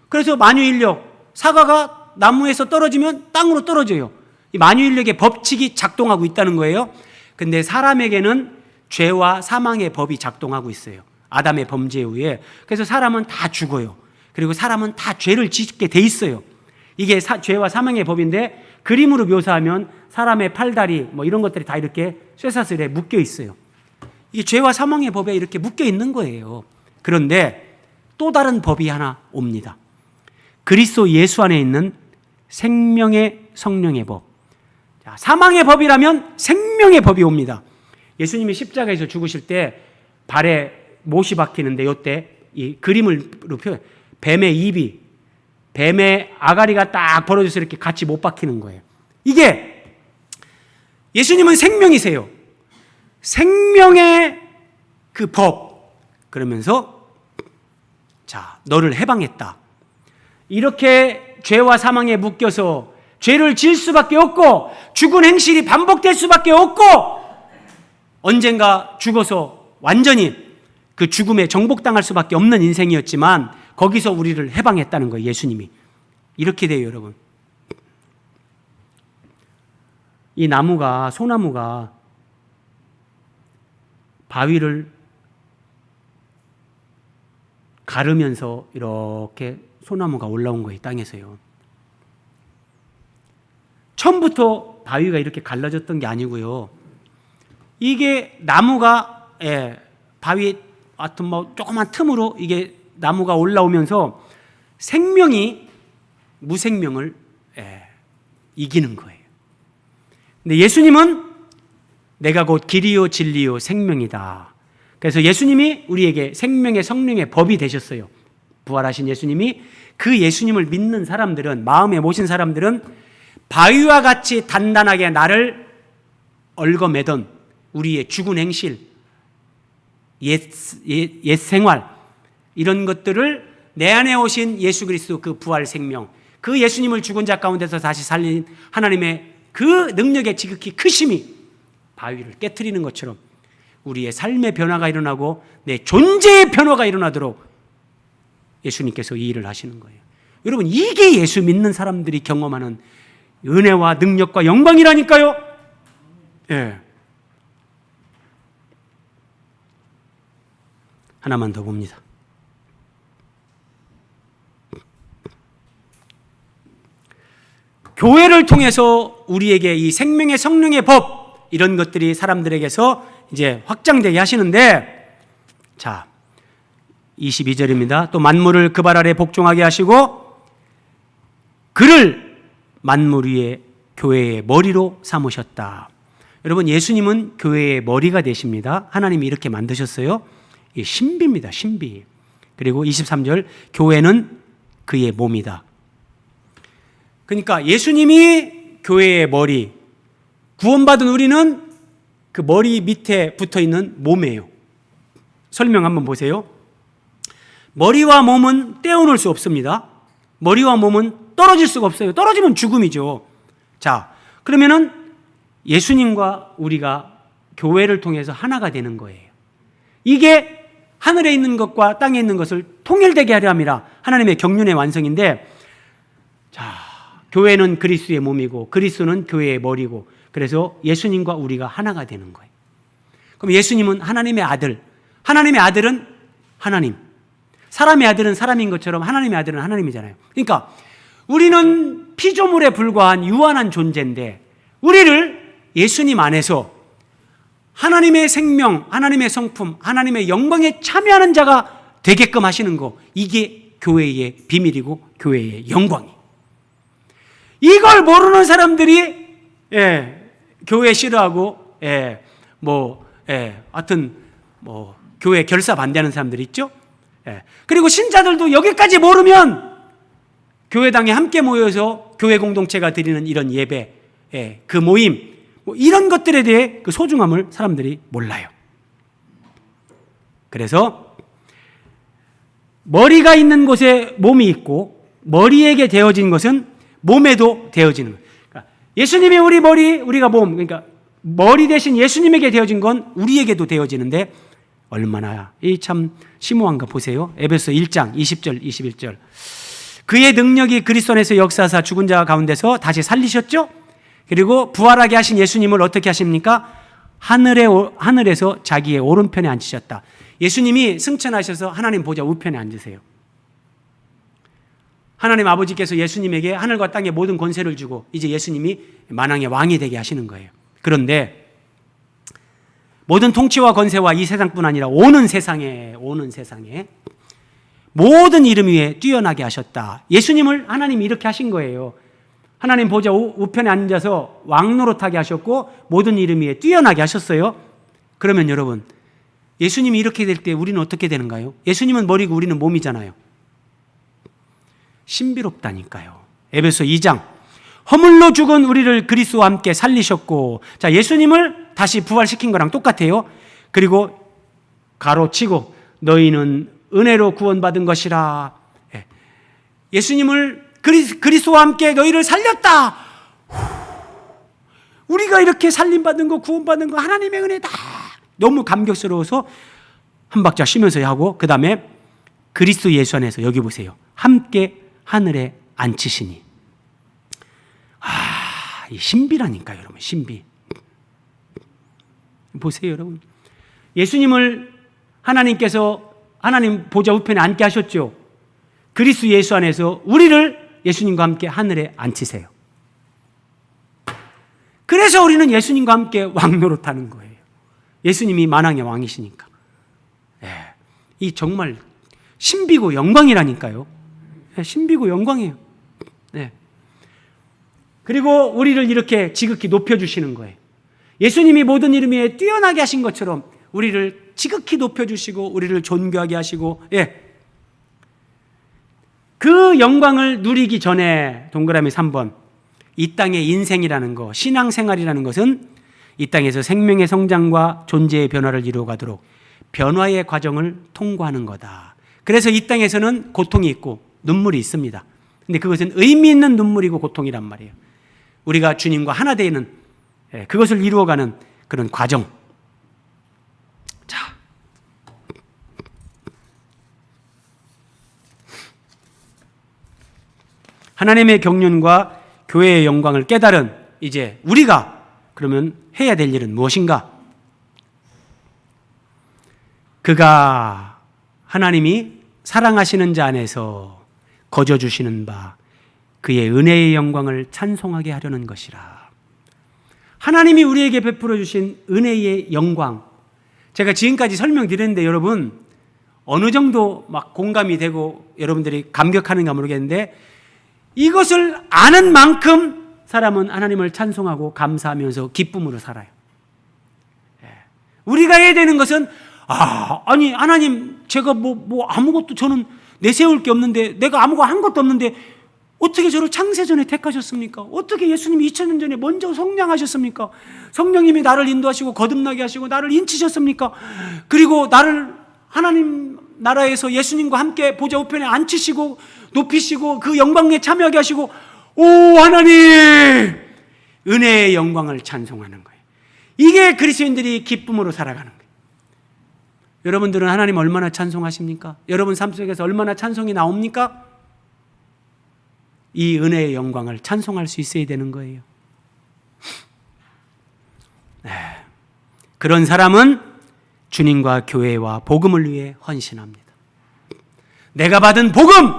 그래서 만유인력, 사과가 나무에서 떨어지면 땅으로 떨어져요. 이 만유인력의 법칙이 작동하고 있다는 거예요. 근데 사람에게는 죄와 사망의 법이 작동하고 있어요. 아담의 범죄 이후에. 그래서 사람은 다 죽어요. 그리고 사람은 다 죄를 짓게 돼 있어요. 이게 죄와 사망의 법인데, 그림으로 묘사하면 사람의 팔다리 이런 것들이 다 이렇게 쇠사슬에 묶여 있어요. 이게 죄와 사망의 법에 이렇게 묶여 있는 거예요. 그런데 또 다른 법이 하나 옵니다. 그리스도 예수 안에 있는 생명의 성령의 법. 자, 사망의 법이라면 생명의 법이 옵니다. 예수님이 십자가에서 죽으실 때 발에 못이 박히는데 이때 이 그림으로 표현, 뱀의 입이, 뱀의 아가리가 딱 벌어져서 이렇게 같이 못 박히는 거예요. 이게 예수님은 생명이세요. 생명의 그 법. 그러면서 자, 너를 해방했다. 이렇게 죄와 사망에 묶여서 죄를 지을 수밖에 없고 죽은 행실이 반복될 수밖에 없고 언젠가 죽어서 완전히 그 죽음에 정복당할 수밖에 없는 인생이었지만 거기서 우리를 해방했다는 거예요. 예수님이. 이렇게 돼요, 여러분. 이 나무가, 소나무가 바위를 가르면서 이렇게 소나무가 올라온 거예요, 땅에서요. 처음부터 바위가 이렇게 갈라졌던 게 아니고요. 이게 나무가 바위 하여튼 뭐 조그만 틈으로 이게 나무가 올라오면서 생명이 무생명을 이기는 거예요. 근데 예수님은 내가 곧 길이요 진리요 생명이다. 그래서 예수님이 우리에게 생명의 성령의 법이 되셨어요. 부활하신 예수님이. 그 예수님을 믿는 사람들은, 마음에 모신 사람들은 바위와 같이 단단하게 나를 얽어매던 우리의 죽은 행실, 옛 생활, 이런 것들을 내 안에 오신 예수 그리스도 그 부활 생명, 그 예수님을 죽은 자 가운데서 다시 살린 하나님의 그 능력의 지극히 크심이 바위를 깨트리는 것처럼 우리의 삶의 변화가 일어나고 내 존재의 변화가 일어나도록 예수님께서 이 일을 하시는 거예요. 여러분, 이게 예수 믿는 사람들이 경험하는 은혜와 능력과 영광이라니까요. 예. 하나만 더 봅니다. 교회를 통해서 우리에게 이 생명의 성령의 법, 이런 것들이 사람들에게서 이제 확장되게 하시는데, 자, 22절입니다. 또 만물을 그 발 아래 복종하게 하시고 그를 만물 위에 교회의 머리로 삼으셨다. 여러분, 예수님은 교회의 머리가 되십니다. 하나님이 이렇게 만드셨어요. 이 신비입니다. 신비. 그리고 23절, 교회는 그의 몸이다. 그러니까 예수님이 교회의 머리, 구원받은 우리는 그 머리 밑에 붙어있는 몸이에요. 설명 한번 보세요. 머리와 몸은 떼어놓을 수 없습니다. 머리와 몸은 떨어질 수가 없어요. 떨어지면 죽음이죠. 자, 그러면은 예수님과 우리가 교회를 통해서 하나가 되는 거예요. 이게 하늘에 있는 것과 땅에 있는 것을 통일되게 하려 함이라 하나님의 경륜의 완성인데, 자, 교회는 그리스도의 몸이고 그리스도는 교회의 머리고, 그래서 예수님과 우리가 하나가 되는 거예요. 그럼 예수님은 하나님의 아들, 하나님의 아들은 하나님, 사람의 아들은 사람인 것처럼 하나님의 아들은 하나님이잖아요. 그러니까 우리는 피조물에 불과한 유한한 존재인데 우리를 예수님 안에서 하나님의 생명, 하나님의 성품, 하나님의 영광에 참여하는 자가 되게끔 하시는 거, 이게 교회의 비밀이고 교회의 영광이에요. 이걸 모르는 사람들이 교회 싫어하고 하여튼 교회 결사 반대하는 사람들이 있죠. 그리고 신자들도 여기까지 모르면 교회당에 함께 모여서 교회 공동체가 드리는 이런 예배, 그 모임, 이런 것들에 대해 그 소중함을 사람들이 몰라요. 그래서 머리가 있는 곳에 몸이 있고 머리에게 되어진 것은 몸에도 되어지는 거예요. 그러니까 예수님이 우리 머리, 우리가 몸, 그러니까 머리 대신 예수님에게 되어진 건 우리에게도 되어지는데 얼마나 이 참 심오한가 보세요. 에베소 1장 20절 21절. 그의 능력이 그리스도 안에서 역사하사 죽은 자 가운데서 다시 살리셨죠. 그리고 부활하게 하신 예수님을 어떻게 하십니까? 하늘에서 자기의 오른편에 앉히셨다. 예수님이 승천하셔서 하나님 보좌 우편에 앉으세요. 하나님 아버지께서 예수님에게 하늘과 땅의 모든 권세를 주고 이제 예수님이 만왕의 왕이 되게 하시는 거예요. 그런데 모든 통치와 권세와 이 세상뿐 아니라 오는 세상에 모든 이름 위에 뛰어나게 하셨다. 예수님을 하나님이 이렇게 하신 거예요. 하나님 보좌 우편에 앉아서 왕 노릇하게 하셨고 모든 이름 위에 뛰어나게 하셨어요. 그러면 여러분, 예수님이 이렇게 될 때 우리는 어떻게 되는가요? 예수님은 머리고 우리는 몸이잖아요. 신비롭다니까요. 에베소 2장, 허물로 죽은 우리를 그리스도와 함께 살리셨고, 자, 예수님을 다시 부활시킨 거랑 똑같아요. 그리고 가로치고 너희는 은혜로 구원받은 것이라. 예수님을 그리스도와 함께 너희를 살렸다. 우리가 이렇게 살림받은 거, 구원받은 거 하나님의 은혜다. 너무 감격스러워서 한 박자 쉬면서 하고, 그 다음에 그리스도 예수 안에서, 여기 보세요, 함께 하늘에 앉히시니. 이 신비라니까요, 여러분. 신비. 보세요, 여러분. 예수님을 하나님께서 하나님 보좌 우편에 앉게 하셨죠. 그리스도 예수 안에서 우리를 예수님과 함께 하늘에 앉히세요. 그래서 우리는 예수님과 함께 왕노릇하는 거예요. 예수님이 만왕의 왕이시니까. 이 정말 신비고 영광이라니까요. 신비고 영광이에요. 그리고 우리를 이렇게 지극히 높여주시는 거예요. 예수님이 모든 이름 위에 뛰어나게 하신 것처럼 우리를 지극히 높여주시고 우리를 존귀하게 하시고, 그 영광을 누리기 전에 동그라미 3번, 이 땅의 인생이라는 것, 신앙생활이라는 것은 이 땅에서 생명의 성장과 존재의 변화를 이루어가도록 변화의 과정을 통과하는 거다. 그래서 이 땅에서는 고통이 있고 눈물이 있습니다. 근데 그것은 의미 있는 눈물이고 고통이란 말이에요. 우리가 주님과 하나 되는, 그것을 이루어가는 그런 과정. 자, 하나님의 경륜과 교회의 영광을 깨달은 이제 우리가 그러면 해야 될 일은 무엇인가? 그가 하나님이 사랑하시는 자 안에서 거저 주시는 바 그의 은혜의 영광을 찬송하게 하려는 것이라. 하나님이 우리에게 베풀어 주신 은혜의 영광, 제가 지금까지 설명드렸는데 여러분 어느 정도 막 공감이 되고 여러분들이 감격하는가 모르겠는데, 이것을 아는 만큼 사람은 하나님을 찬송하고 감사하면서 기쁨으로 살아요. 우리가 해야 되는 것은 아니 하나님, 제가 뭐 아무것도 저는 내세울 게 없는데, 내가 아무것도 한 것도 없는데 어떻게 저를 창세전에 택하셨습니까? 어떻게 예수님이 2000년 전에 먼저 성량하셨습니까? 성령님이 나를 인도하시고 거듭나게 하시고 나를 인치셨습니까? 그리고 나를 하나님 나라에서 예수님과 함께 보좌 우편에 앉히시고 높이시고 그 영광에 참여하게 하시고, 오 하나님, 은혜의 영광을 찬송하는 거예요. 이게 그리스도인들이 기쁨으로 살아가는 거예요. 여러분들은 하나님 얼마나 찬송하십니까? 여러분 삶 속에서 얼마나 찬송이 나옵니까? 이 은혜의 영광을 찬송할 수 있어야 되는 거예요. 그런 사람은 주님과 교회와 복음을 위해 헌신합니다. 내가 받은 복음,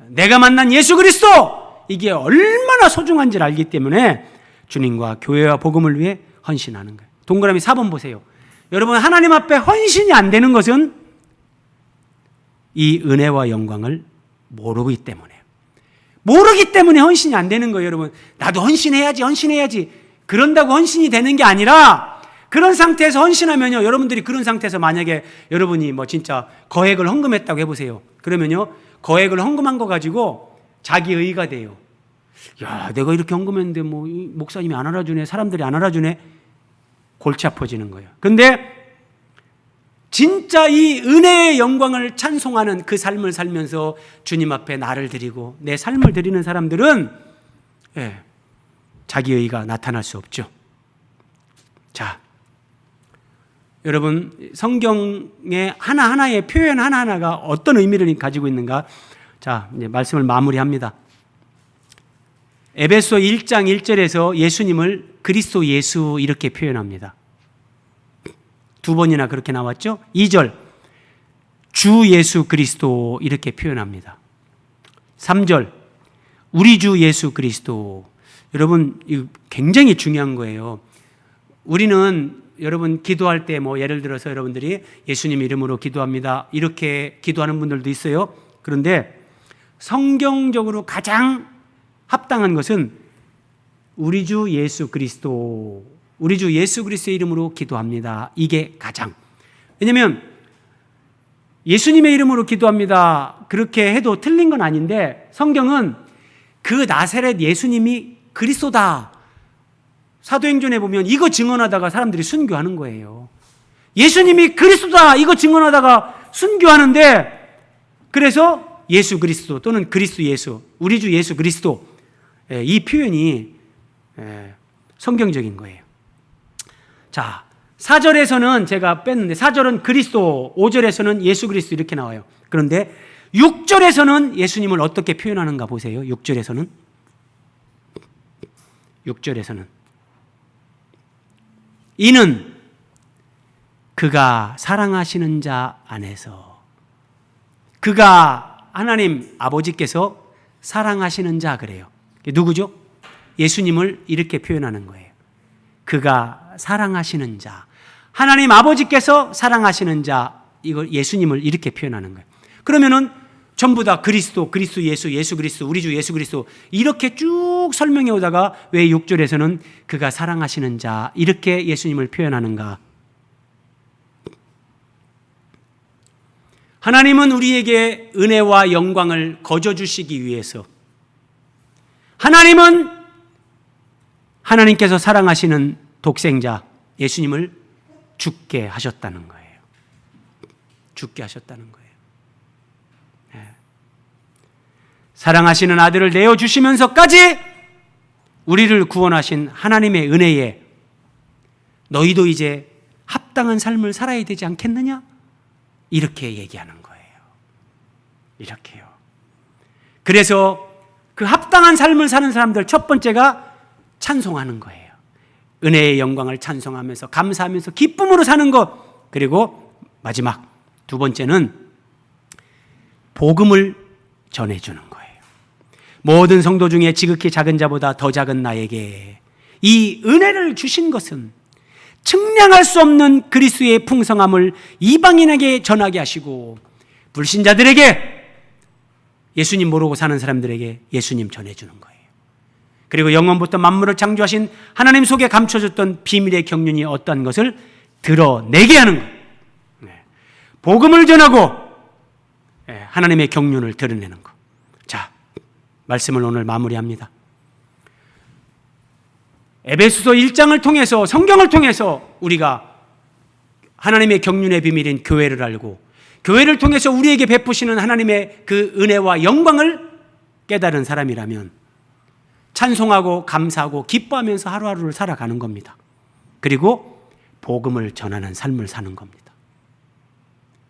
내가 만난 예수 그리스도, 이게 얼마나 소중한지를 알기 때문에 주님과 교회와 복음을 위해 헌신하는 거예요. 동그라미 4번 보세요. 여러분, 하나님 앞에 헌신이 안 되는 것은 이 은혜와 영광을 모르기 때문에 헌신이 안 되는 거예요. 여러분, 나도 헌신해야지 그런다고 헌신이 되는 게 아니라, 그런 상태에서 헌신하면요, 여러분들이 그런 상태에서 만약에 여러분이 뭐 진짜 거액을 헌금했다고 해보세요. 그러면요, 거액을 헌금한 거 가지고 자기 의의가 돼요. 야, 내가 이렇게 헌금했는데 뭐 목사님이 안 알아주네, 사람들이 안 알아주네. 골치 아파지는 거예요. 근데 진짜 이 은혜의 영광을 찬송하는 그 삶을 살면서 주님 앞에 나를 드리고 내 삶을 드리는 사람들은 자기 의의가 나타날 수 없죠. 자, 여러분, 성경의 하나하나의 표현 하나하나가 어떤 의미를 가지고 있는가? 자, 이제 말씀을 마무리합니다. 에베소 1장 1절에서 예수님을 그리스도 예수 이렇게 표현합니다. 두 번이나 그렇게 나왔죠. 2절 주 예수 그리스도 이렇게 표현합니다. 3절 우리 주 예수 그리스도. 여러분, 이거 굉장히 중요한 거예요. 우리는 여러분 기도할 때 뭐 예를 들어서 여러분들이 예수님 이름으로 기도합니다, 이렇게 기도하는 분들도 있어요. 그런데 성경적으로 가장 합당한 것은 우리 주 예수 그리스도의 이름으로 기도합니다. 이게 가장. 왜냐하면 예수님의 이름으로 기도합니다. 그렇게 해도 틀린 건 아닌데 성경은 그 나사렛 예수님이 그리스도다. 사도행전에 보면 이거 증언하다가 사람들이 순교하는 거예요. 예수님이 그리스도다. 이거 증언하다가 순교하는데 그래서 예수 그리스도 또는 그리스도 예수, 우리 주 예수 그리스도, 이 표현이 성경적인 거예요. 자, 4절에서는 제가 뺐는데 4절은 그리스도, 5절에서는 예수 그리스도 이렇게 나와요. 그런데 6절에서는 예수님을 어떻게 표현하는가 보세요. 6절에서는 이는 그가 사랑하시는 자 안에서, 그가 하나님 아버지께서 사랑하시는 자 그래요. 누구죠? 예수님을 이렇게 표현하는 거예요. 그가 사랑하시는 자, 하나님 아버지께서 사랑하시는 자, 이걸 예수님을 이렇게 표현하는 거예요. 그러면은 전부 다 그리스도, 그리스도 예수, 예수 그리스도, 우리 주 예수 그리스도 이렇게 쭉 설명해 오다가 왜 6절에서는 그가 사랑하시는 자 이렇게 예수님을 표현하는가? 하나님은 우리에게 은혜와 영광을 거저 주시기 위해서, 하나님께서 사랑하시는 독생자 예수님을 죽게 하셨다는 거예요. 죽게 하셨다는 거예요. 사랑하시는 아들을 내어주시면서까지 우리를 구원하신 하나님의 은혜에 너희도 이제 합당한 삶을 살아야 되지 않겠느냐? 이렇게 얘기하는 거예요. 이렇게요. 그래서 그 합당한 삶을 사는 사람들 첫 번째가 찬송하는 거예요. 은혜의 영광을 찬송하면서 감사하면서 기쁨으로 사는 것. 그리고 마지막 두 번째는 복음을 전해주는 거예요. 모든 성도 중에 지극히 작은 자보다 더 작은 나에게 이 은혜를 주신 것은 측량할 수 없는 그리스도의 풍성함을 이방인에게 전하게 하시고 불신자들에게, 예수님 모르고 사는 사람들에게 예수님 전해주는 거예요. 그리고 영원부터 만물을 창조하신 하나님 속에 감춰졌던 비밀의 경륜이 어떠한 것을 드러내게 하는 거예요. 복음을 전하고 하나님의 경륜을 드러내는 것. 자, 말씀을 오늘 마무리합니다. 에베소서 1장을 통해서, 성경을 통해서 우리가 하나님의 경륜의 비밀인 교회를 알고 교회를 통해서 우리에게 베푸시는 하나님의 그 은혜와 영광을 깨달은 사람이라면 찬송하고 감사하고 기뻐하면서 하루하루를 살아가는 겁니다. 그리고 복음을 전하는 삶을 사는 겁니다.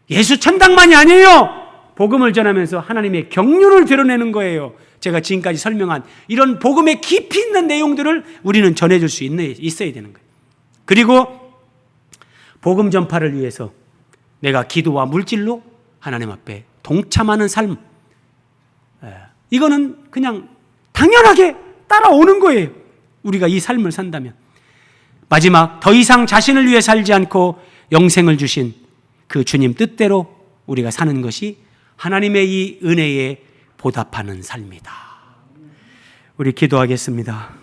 예수 천당만이 아니에요. 복음을 전하면서 하나님의 경륜을 드러내는 거예요. 제가 지금까지 설명한 이런 복음의 깊이 있는 내용들을 우리는 전해줄 수 있어야 되는 거예요. 그리고 복음 전파를 위해서 내가 기도와 물질로 하나님 앞에 동참하는 삶, 이거는 그냥 당연하게 따라오는 거예요. 우리가 이 삶을 산다면. 마지막, 더 이상 자신을 위해 살지 않고 영생을 주신 그 주님 뜻대로 우리가 사는 것이 하나님의 이 은혜에 보답하는 삶이다. 우리 기도하겠습니다.